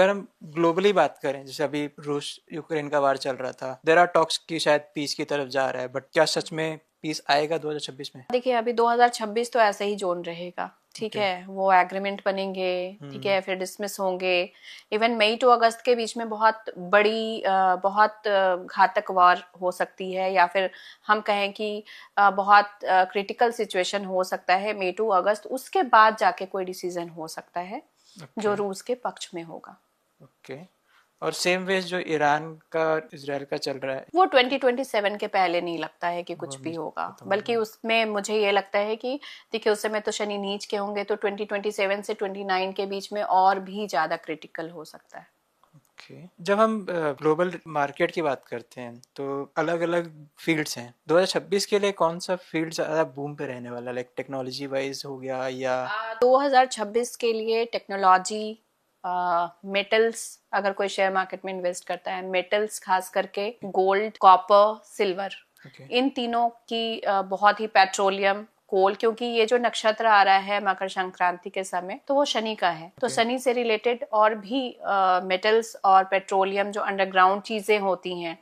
अगर हम ग्लोबली बात करें, जैसे अभी रूस यूक्रेन का वार चल रहा था, देयर आर टॉक्स कि शायद पीस की तरफ जा रहा है, बट क्या सच में पीस आएगा 2026 में? देखिए अभी 2026 तो ऐसे ही जोन रहेगा, ठीक ओके। है, वो एग्रीमेंट बनेंगे, ठीक हम्म। है, फिर डिसमिस होंगे। इवन मई टू अगस्त के बीच में बहुत बड़ी बहुत घातक वार हो सकती है, या फिर हम कहें कि बहुत क्रिटिकल सिचुएशन हो सकता है मई टू अगस्त, उसके बाद जाके कोई डिसीजन हो सकता है जो ओके। रूस के पक्ष में होगा। ओके। और सेम वेज जो ईरान का इसराइल का चल रहा है, वो 2027 के पहले नहीं लगता है कि वो कुछ भी भी होगा, खत्म हो बल्कि जाएगा। उसमें मुझे ये लगता है कि देखिए उस समय तो शनि नीच के होंगे, तो 2027 से 29 के बीच में और भी ज्यादा क्रिटिकल हो सकता है। ओके। जब हम ग्लोबल मार्केट की बात करते हैं तो अलग अलग फील्ड्स हैं। 2026 के लिए कौन सा फील्ड ज़्यादा बूम पे रहने वाला है, लाइक टेक्नोलॉजी वाइज हो गया या? 2026 के लिए टेक्नोलॉजी, मेटल्स, अगर कोई शेयर मार्केट में इन्वेस्ट करता है, मेटल्स खास करके गोल्ड, कॉपर, सिल्वर, ओके। इन तीनों की बहुत ही, पेट्रोलियम, कोल, क्योंकि ये जो नक्षत्र आ रहा है मकर संक्रांति के समय, तो वो शनि का है, तो ओके। शनि से रिलेटेड और भी मेटल्स और पेट्रोलियम जो अंडरग्राउंड चीजें होती हैं,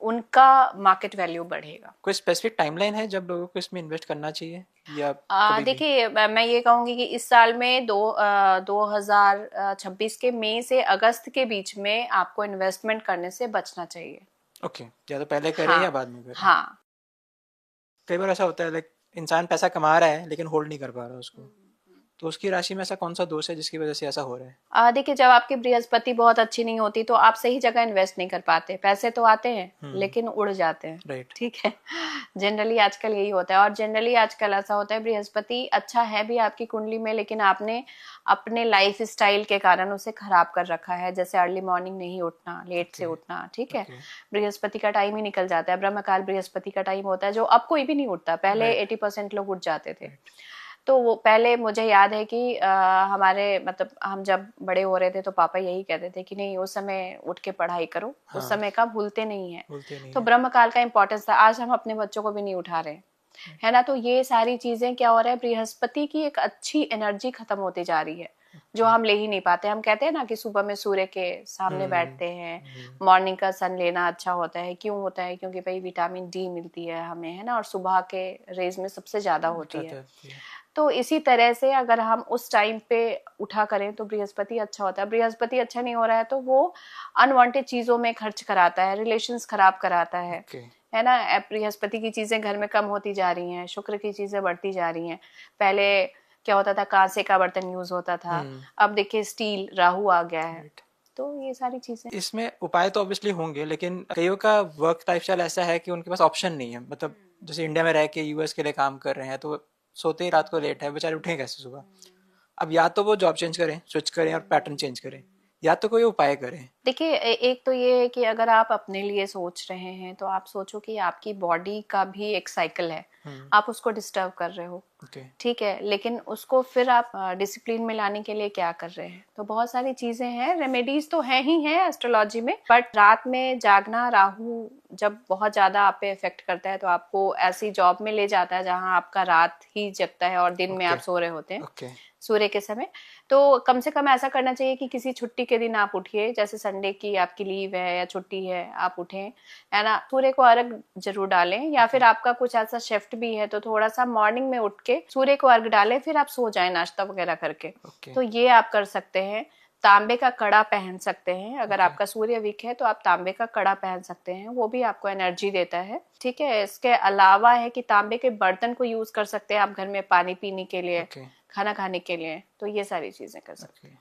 उनका मार्केट वैल्यू बढ़ेगा। कोई स्पेसिफिक टाइमलाइन है जब लोगों को इसमें इन्वेस्ट करना चाहिए, या कभी भी? देखिए मैं ये कहूंगी कि इस साल में 2026 के मई से अगस्त के बीच में आपको इन्वेस्टमेंट करने से बचना चाहिए। ओके, या तो पहले करें हाँ। या बाद में करें? हाँ। कई बार ऐसा होता है, लाइक इंसान पैसा कमा रहा है लेकिन होल्ड नहीं कर पा रहा उसको, तो उसकी राशि में ऐसा कौन सा दोष है जिसकी वजह से ऐसा हो रहा है? देखिए जब आपकी बृहस्पति बहुत अच्छी नहीं होती तो आप सही जगह इन्वेस्ट नहीं कर पाते, पैसे तो आते हैं लेकिन उड़ जाते हैं। राइट। ठीक है। जनरली आजकल यही होता है, और जनरली आजकल ऐसा होता है बृहस्पति अच्छा है भी आपकी कुंडली में, लेकिन आपने अपने लाइफ स्टाइल के कारण उसे खराब कर रखा है, जैसे अर्ली मॉर्निंग नहीं उठना, लेट से ओके। उठना, ठीक है। ओके। बृहस्पति का टाइम ही निकल जाता है, ब्रह्मकाल बृहस्पति का टाइम होता है, जो अब कोई भी नहीं उठता, पहले राइट। 80% लोग उठ जाते थे। राइट। तो वो पहले मुझे याद है कि हमारे मतलब हम जब बड़े हो रहे थे तो पापा यही कहते थे कि नहीं उस समय उठ के पढ़ाई करो, उस हाँ, समय का भूलते नहीं है। बोलते नहीं तो है। ब्रह्म काल का इम्पोर्टेंस था, आज हम अपने बच्चों को भी नहीं उठा रहे, है ना। तो ये सारी चीजें क्या हो रहा है, बृहस्पति की एक अच्छी एनर्जी खत्म होती जा रही है, जो ओके। हम ले ही नहीं पाते। हम कहते हैं ना कि सुबह में सूर्य के सामने हम्म। बैठते हैं, हम्म। मॉर्निंग का सन लेना अच्छा होता है, क्यों होता है, क्योंकि भाई विटामिन डी मिलती है हमें, है ना, और सुबह के रेज में सबसे ज्यादा होती है। बताते हैं। तो इसी तरह से अगर हम उस टाइम पे उठा करें तो बृहस्पति अच्छा होता है। बृहस्पति अच्छा नहीं हो रहा है तो वो अनवांटेड चीजों में खर्च कराता है, रिलेशंस खराब कराता ओके। है ना। बृहस्पति की चीजें घर में कम होती जा रही हैं, शुक्र की चीजें बढ़ती जा रही हैं। पहले क्या होता था, कांसे का बर्तन यूज होता था, हम्म। अब देखिए स्टील, राहु आ गया है। राइट। तो ये सारी चीजें। इसमें उपाय तो ऑब्वियसली होंगे, लेकिन कईयों का वर्क लाइफस्टाइल ऐसा है कि उनके पास ऑप्शन नहीं है। मतलब जैसे इंडिया में रह के यूएस के लिए काम कर रहे हैं, तो सोते ही रात को लेट है, बेचारे उठें कैसे सुबह? अब या तो वो जॉब चेंज करें, स्विच करें और पैटर्न चेंज करें, या तो कोई उपाय करें। देखिए एक तो ये है कि अगर आप अपने लिए सोच रहे हैं तो आप सोचो कि आपकी बॉडी का भी एक साइकिल है, आप उसको डिस्टर्ब कर रहे हो, ओके। ठीक है, लेकिन उसको फिर आप डिसिप्लिन में लाने के लिए क्या कर रहे हैं। तो बहुत सारी चीजें हैं, रेमेडीज तो है ही हैं एस्ट्रोलॉजी में, बट रात में जागना, राहु जब बहुत ज्यादा आप पे इफेक्ट करता है तो आपको ऐसी जॉब में ले जाता है जहां आपका रात ही जगता है और दिन में ओके। आप सो रहे होते हैं ओके। सूर्य के समय। तो कम से कम ऐसा करना चाहिए कि किसी छुट्टी के दिन आप उठिए, जैसे संडे की आपकी लीव है या छुट्टी है, आप उठें, है ना, सूर्य को अर्घ जरूर डालें, या फिर आपका कुछ ऐसा शिफ्ट भी है तो थोड़ा सा मॉर्निंग में उठ के सूर्य को अर्घ डालें, फिर आप सो जाएं नाश्ता वगैरह करके। ओके। तो ये आप कर सकते हैं। तांबे का कड़ा पहन सकते हैं, अगर ओके। आपका सूर्य वीक है तो आप तांबे का कड़ा पहन सकते हैं, वो भी आपको एनर्जी देता है, ठीक है। इसके अलावा है कि तांबे के बर्तन को यूज कर सकते हैं आप घर में पानी पीने के लिए, ओके। खाना खाने के लिए, तो ये सारी चीजें कर सकते ओके।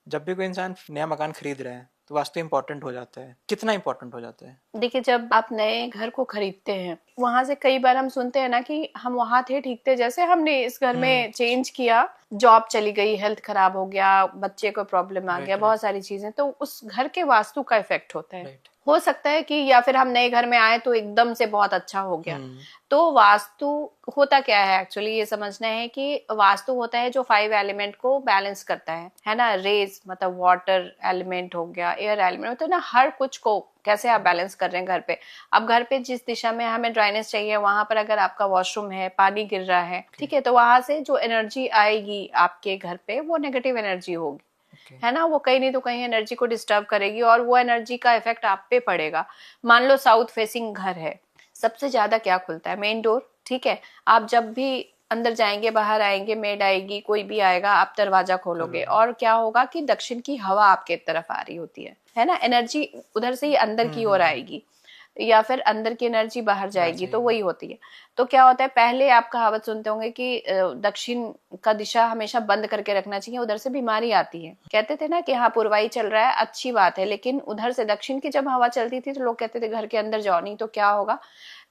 जब भी कोई इंसान नया मकान खरीद रहा है तो वास्तु इंपॉर्टेंट हो जाता है, कितना इंपॉर्टेंट हो जाता है? हैं। देखिए जब आप नए घर को खरीदते हैं, वहां से कई बार हम सुनते हैं ना कि हम वहां थे, ठीक थे, जैसे हमने इस घर हम्म। में चेंज किया, जॉब चली गई, हेल्थ खराब हो गया, बच्चे को प्रॉब्लम आ गया, राइट। राइट। बहुत सारी चीजें, तो उस घर के वास्तु का इफेक्ट होता है। राइट। हो सकता है कि या फिर हम नए घर में आए तो एकदम से बहुत अच्छा हो गया। हम्म। तो वास्तु होता क्या है, एक्चुअली ये समझना है कि वास्तु होता है जो 5 एलिमेंट को बैलेंस करता है ना। रेज मतलब वाटर एलिमेंट हो गया, एयर एलिमेंट, मतलब ना हर कुछ को कैसे आप बैलेंस कर रहे हैं घर पे। अब घर पे जिस दिशा में हमें ड्राइनेस चाहिए, वहां पर अगर आपका वॉशरूम है, पानी गिर रहा है, ठीक है, तो वहां से जो एनर्जी आएगी आपके घर पे वो नेगेटिव एनर्जी होगी, Okay. है ना, वो कहीं नहीं तो कहीं एनर्जी को डिस्टर्ब करेगी और वो एनर्जी का इफेक्ट आप पे पड़ेगा। मान लो साउथ फेसिंग घर है, सबसे ज्यादा क्या खुलता है? मेन डोर, ठीक है। आप जब भी अंदर जाएंगे, बाहर आएंगे, मेड आएगी, कोई भी आएगा, आप दरवाजा खोलोगे और क्या होगा कि दक्षिण की हवा आपके तरफ आ रही होती है ना, एनर्जी उधर से ही अंदर की ओर आएगी या फिर अंदर की एनर्जी बाहर जाएगी, तो वही होती है। तो क्या होता है, पहले आप कहावत सुनते होंगे कि दक्षिण का दिशा हमेशा बंद करके रखना चाहिए, उधर से बीमारी आती है। कहते थे ना कि हाँ पूर्वाई चल रहा है, अच्छी बात है, लेकिन उधर से दक्षिण की जब हवा चलती थी तो लोग कहते थे घर के अंदर जाओ, नहीं तो क्या होगा।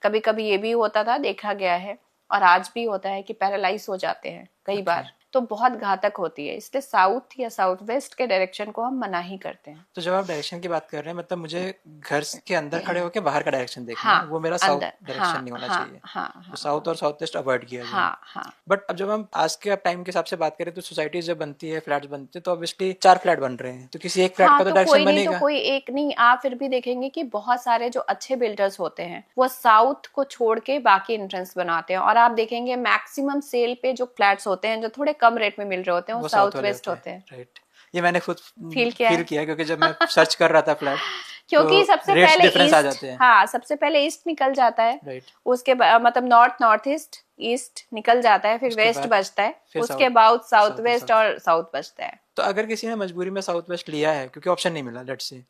कभी कभी ये भी होता था, देखा गया है, और आज भी होता है कि पैरालाइज हो जाते हैं कई बार, तो बहुत घातक होती है। इसलिए साउथ या साउथ वेस्ट के डायरेक्शन को हम मना ही करते हैं। तो जब आप डायरेक्शन की बात कर रहे हैं, मतलब मुझे घर के अंदर खड़े होकर बाहर का डायरेक्शन देखना हाँ, है, वो मेरा साउथ अंदर, डायरेक्शन हाँ नहीं होना हाँ चाहिए। हाँ तो साउथ और साउथ वेस्ट अवॉइड किया जाए। हाँ हाँ। बट अब जब हम आज के टाइम के हिसाब से बात करें तो सोसाइटीज जब बनती है, फ्लैट्स बनते हैं, तो ऑब्वियसली 4 फ्लैट बन रहे हैं, तो किसी एक फ्लैट हाँ, का तो तो डायरेक्शन कोई नहीं तो बनेगा। कोई एक नहीं, आप फिर भी देखेंगे कि बहुत सारे जो अच्छे बिल्डर्स होते हैं वो साउथ को छोड़ के बाकी एंट्रेंस बनाते हैं, और आप देखेंगे मैक्सिमम सेल पे जो फ्लैट्स होते हैं जो थोड़े कम रेट में मिल रहे होते हैं वो साउथ वाले वेस्ट होते हैं। राइट। ये मैंने खुद फील किया फील है किया, क्योंकि जब मैं सर्च कर रहा था फ्लैट क्योंकि तो सबसे रेट्स पहले डिफरेंस आ ईस्ट, जाते हैं। हाँ सबसे पहले ईस्ट निकल जाता है, राइट। उसके मतलब नॉर्थ, नॉर्थ ईस्ट, ईस्ट निकल जाता है, फिर उसके वेस्ट बाद बचता है, फिर उसके साउथ, बाद साउथ साउथ वेस्ट और साउथ बचता है। तो अगर किसी ने मजबूरी में साउथ वेस्ट लिया है क्योंकि ऑप्शन नहीं मिला, लेट्स से,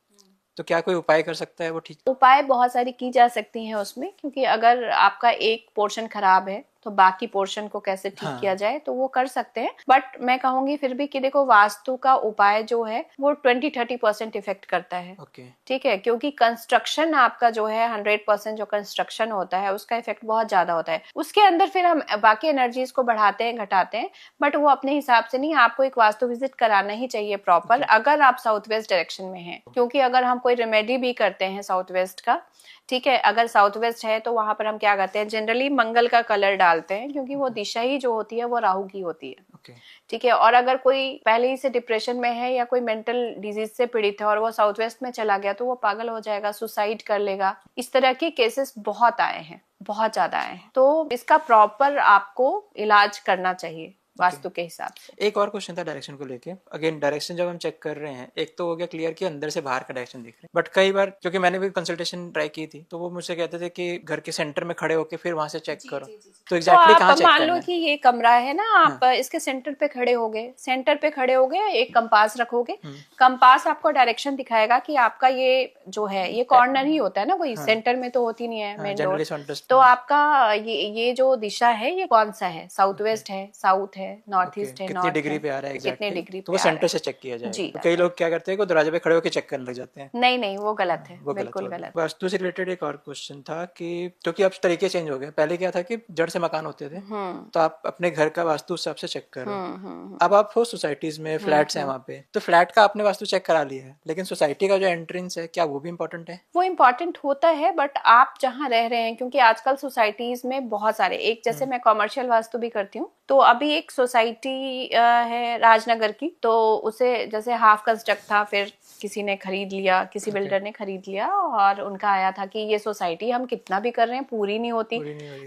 तो क्या कोई उपाय कर सकता है वो ठीक? उपाय बहुत सारी की जा सकती हैं उसमें, क्योंकि अगर आपका एक पोर्शन खराब है तो बाकी पोर्शन को कैसे ठीक किया जाए तो वो कर सकते हैं। बट मैं कहूंगी फिर भी कि देखो वास्तु का उपाय जो है वो 20-30% इफेक्ट करता है। ओके। ठीक है, क्योंकि कंस्ट्रक्शन आपका जो है 100% जो कंस्ट्रक्शन होता है उसका इफेक्ट बहुत ज्यादा होता है। उसके अंदर फिर हम बाकी एनर्जीज को बढ़ाते हैं, घटाते हैं, बट वो अपने हिसाब से नहीं। आपको एक वास्तु विजिट कराना ही चाहिए प्रॉपर, अगर आप साउथ वेस्ट डायरेक्शन में हैं। क्योंकि अगर हम कोई रेमेडी भी करते हैं साउथ वेस्ट का, ठीक है, अगर साउथ वेस्ट है तो वहां पर हम क्या करते हैं, जनरली मंगल का कलर डालते हैं, क्योंकि वो दिशा ही जो होती है वो राहु की होती है। ओके। ठीक है, और अगर कोई पहले ही से डिप्रेशन में है या कोई मेंटल डिजीज से पीड़ित है और वो साउथ वेस्ट में चला गया तो वो पागल हो जाएगा, सुसाइड कर लेगा। इस तरह के केसेस बहुत आए हैं, बहुत ज्यादा आए हैं। तो इसका प्रॉपर आपको इलाज करना चाहिए वास्तु के हिसाब से। एक और क्वेश्चन था डायरेक्शन को लेके। अगेन डायरेक्शन जब हम चेक कर रहे हैं, एक तो हो गया क्लियर कि अंदर से बाहर का डायरेक्शन दिख रहा है, बट कई बार, क्योंकि मैंने भी कंसल्टेशन ट्राई की थी, तो वो मुझसे कहते थे कि घर के सेंटर में खड़े होके फिर वहां से चेक करो। तो एग्जैक्टली कहाँ चेक मान करना लो है? कि ये कमरा है ना, आप इसके सेंटर पे खड़े हो गए, सेंटर पे खड़े हो गए, एक कंपास रखोगे, कंपास आपको डायरेक्शन दिखाएगा कि आपका ये जो है ये कॉर्नर ही होता है ना, कोई सेंटर में तो होती नहीं है मेन डोर। तो आपका ये जो दिशा है ये कौन सा है, साउथ वेस्ट है, साउथ है, नॉर्थ ईस्ट है, कितनी डिग्री पे आ रहा है कितने एग्जैक्टली, डिग्री तो वो पे आ सेंटर रहा से चेक किया है। जाएगा। जी, तो कई लोग क्या करते हैं कि दरवाजे पे खड़े होकर चेक करने लग जाते हैं। नहीं नहीं, वो गलत है, वो बिल्कुल हो गया। गलत। वास्तु से रिलेटेड एक और क्वेश्चन था कि क्योंकि अब तरीके चेंज हो गए, पहले क्या था कि जड़ से मकान होते थे, तो आप अपने घर का वास्तु उस हिसाब से चेक करो। अब आप हो सोसाइटीज में, फ्लैट्स हैं वहाँ पे, तो फ्लैट का आपने वास्तु चेक करा लिया है, लेकिन सोसाइटी का जो एंट्रेंस है क्या वो भी इम्पोर्टेंट है? वो इम्पोर्टेंट होता है, बट आप जहाँ रह रहे हैं, क्योंकि आजकल सोसाइटीज में बहुत सारे, एक जैसे मैं कॉमर्शियल वास्तु भी करती हूँ, तो अभी एक सोसाइटी है राजनगर की, तो उसे जैसे हाफ कंस्ट्रक्ट था, फिर किसी ने खरीद लिया, किसी बिल्डर ने खरीद लिया, और उनका आया था कि ये सोसाइटी हम कितना भी कर रहे हैं पूरी नहीं होती,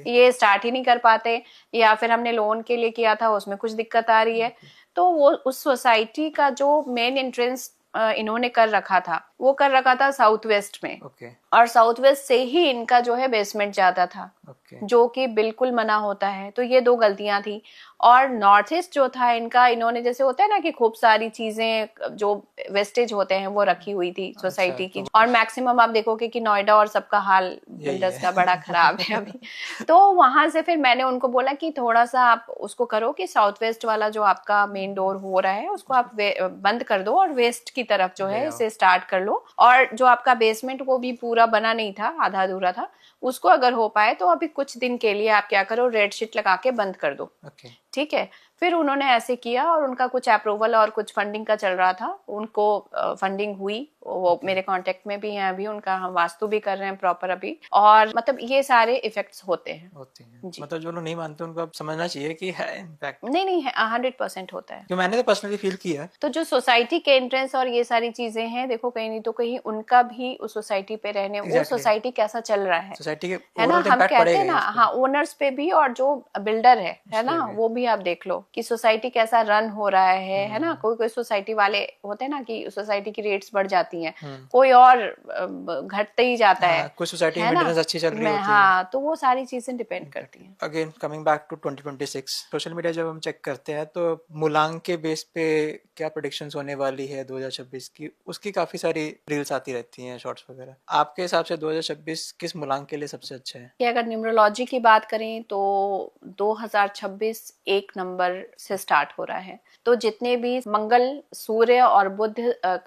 ये स्टार्ट ही नहीं कर पाते, या फिर हमने लोन के लिए किया था उसमें कुछ दिक्कत आ रही है। तो वो उस सोसाइटी का जो मेन एंट्रेंस इन्होंने कर रखा था, वो कर रखा था साउथ वेस्ट में, और साउथ वेस्ट से ही इनका जो है बेसमेंट जाता था, जो कि बिल्कुल मना होता है। तो ये 2 गलतियां थी। और नॉर्थ ईस्ट जो था इनका, इन्होंने जैसे होता है ना कि खूब सारी चीजें जो वेस्टेज होते हैं वो रखी हुई थी सोसाइटी की, और मैक्सिमम आप देखोगे कि नोएडा और सबका हाल बिल्डर्स का बड़ा खराब है अभी। तो वहां से फिर मैंने उनको बोला कि थोड़ा सा आप उसको करो कि साउथ वेस्ट वाला जो आपका मेन डोर हो रहा है उसको आप बंद कर दो और वेस्ट की तरफ जो है इसे स्टार्ट कर लो, और जो आपका बेसमेंट वो भी पूरा बना नहीं था, आधा अधूरा था, उसको अगर हो पाए तो अभी कुछ दिन के लिए आप क्या करो, रेड शीट लगा के बंद कर दो। ठीक है, फिर उन्होंने ऐसे किया और उनका कुछ अप्रूवल और कुछ फंडिंग का चल रहा था, उनको फंडिंग हुई, वो मेरे कांटेक्ट में भी हैं अभी, उनका हम वास्तु भी कर रहे हैं प्रॉपर अभी, और मतलब ये सारे इफेक्ट्स होते हैं। जी। मतलब जो लोग नहीं मानते उनको अब समझना चाहिए कि है इम्पैक्ट। नहीं 100% होता है। क्यों, मैंने तो पर्सनली फील किया है। तो जो सोसाइटी के एंट्रेंस और ये सारी चीजें हैं, देखो कहीं नहीं तो कहीं उनका भी उस सोसाइटी पे रहने, वो सोसाइटी कैसा चल रहा है सोसाइटी के है ना, ओवरऑल हम इम्पैक्ट कहते पड़ेगा हैं ना, ही उसपे। हाँ ओनर्स पे भी, और जो बिल्डर है ना, उसपे भी। वो भी आप देख लो कि सोसाइटी कैसा रन हो रहा है ना। कोई कोई सोसाइटी वाले होते हैं ना कि सोसाइटी की रेट्स बढ़ जाती हैं, कोई और घटते ही जाता हाँ, कुछ सोसाइटी है में ना। मेंटेनेंस अच्छी चल रही होती है। हाँ, तो वो सारी चीजें डिपेंड करती हैं। Again coming back to 2026, social media जब हम चेक करते हैं तो मूलांक के बेस पे क्या प्रेडिक्शंस होने वाली है 2026 की, उसकी काफी सारी रील्स आती रहती हैं, शॉर्ट्स वगैरह। आपके हिसाब से 2026 किस मूलांक के लिए सबसे अच्छा है? कि अगर न्यूमरोलॉजी की बात करें तो 2026 एक नंबर से स्टार्ट हो रहा है। तो जितने भी मंगल, सूर्य और बुध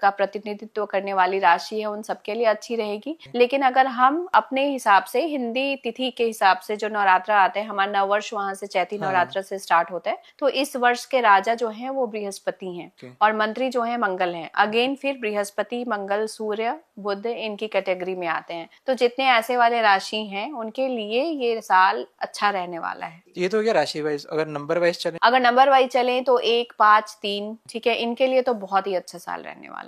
का प्रतिनिधित्व करने वाली राशि है, उन सबके लिए अच्छी रहेगी। लेकिन अगर हम अपने हिसाब से, हिंदी तिथि के हिसाब से जो नवरात्र आते हैं, हमारा नववर्ष वहां से चैती नवरात्र से स्टार्ट होता है, तो इस वर्ष के राजा जो हैं वो बृहस्पति हैं और मंत्री जो है मंगल हैं। अगेन फिर बृहस्पति, मंगल, सूर्य, बुध इनकी कैटेगरी में आते हैं। तो जितने ऐसे वाले राशि हैं उनके लिए ये साल अच्छा रहने वाला है। ये तो क्या राशि वाइज, अगर नंबर वाइज चले, अगर नंबर वाइज चलें तो 1, 5, 3, ठीक है, इनके लिए तो बहुत ही अच्छा साल रहने वाला है।